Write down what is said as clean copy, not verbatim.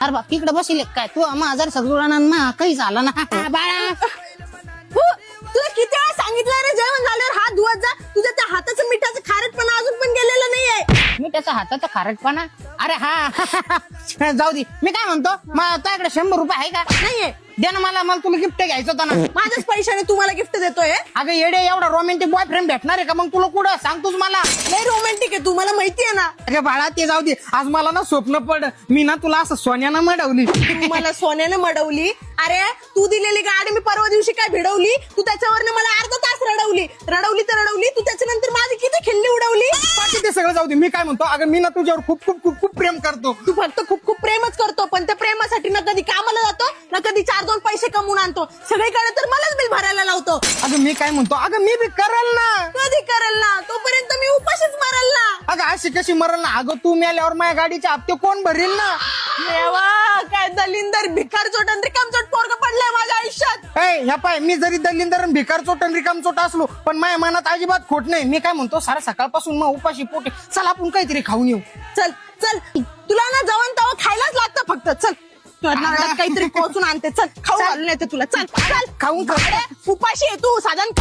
अरे बाप इकडे बसले काय तू माझा सगळं काही झालं ना बाळा. तुला किती वेळा सांगितलं रे जेवण झाल्यावर हात धुवत जा. तुझ्या त्या हाताचं मिठाचं खारटपणा अजून पण गेलेलं नाहीये. मी त्याचा हाताचा खारटपणा अरे हा जाऊ दे. मी काय म्हणतो तुझ्याकडे 100 रुपये आहे का? नाहीये. दे ना मला तुला गिफ्ट घ्यायचं होतं ना. माझ्याच पैशाने तुम्हाला गिफ्ट देतोय. अगं येडे एवढा रोमॅन्टिक बॉयफ्रेंड भेटणार आहे का मग तुला कुठं सांगतोच मला. लय रोमॅन्टिक आहे तुम्हाला माहितीये ना. अरे बाळा ते जाऊ दे. आज मला ना स्वप्न पड मी ना तुला असं सोन्यानं मडवली. तू मला सोन्याने मडवली. अरे तू दिलेली गाडी मी परवा दिवशी काय भिडवली. तू त्याच्यावरनं मला अर्धा तास रडवली तर रडवली. तू त्याच्यानंतर माझी किती खिल्ली उडवली. बाकी ते सगळं जाऊ दे. मी काय म्हणतो अगं मी ना तुझ्यावर खूप खूप खूप खूप प्रेम करतो. तू फक्त खूप खूप प्रेमच करतो पण त्या प्रेमासाठी ना कधी कामाला जातो ना कधी 4-2 पैसे कमवून आणतो. सगळीकडे तर मलाच बिल भरायला लावतो. अगं मी काय म्हणतो अगं मी बी करेल ना. कधी करेल ना तोपर्यंत मी उपाशीच मरेल ना. अगं अशी कशी मरल ना. अगं तू मेल्यावर माझ्या गाडीचे हप्ते कोण भरेल ना. देवा काय दलिंदर भिकार चोट आणि रिकामचोट पोरग पडलंय माझ्या आयुष्यात. ह्या पाय मी जरी दलिंदर आणि भिकार चोट आणि रिकाम चोट असलो पण माझ्या मनात अजिबात खोट नाही. मी काय म्हणतो सारा सकाळपासून मग उपाशी पोटे चल आपण काहीतरी खाऊन येऊ. चल चल तुला ना जवळ तवा खायलाच लागतं फक्त. चल कर्नाटकात काहीतरी पोहोचून आणते. चल खाऊ घालून येते तुला. चल चल खाऊन उपाशी आहे तू साधन.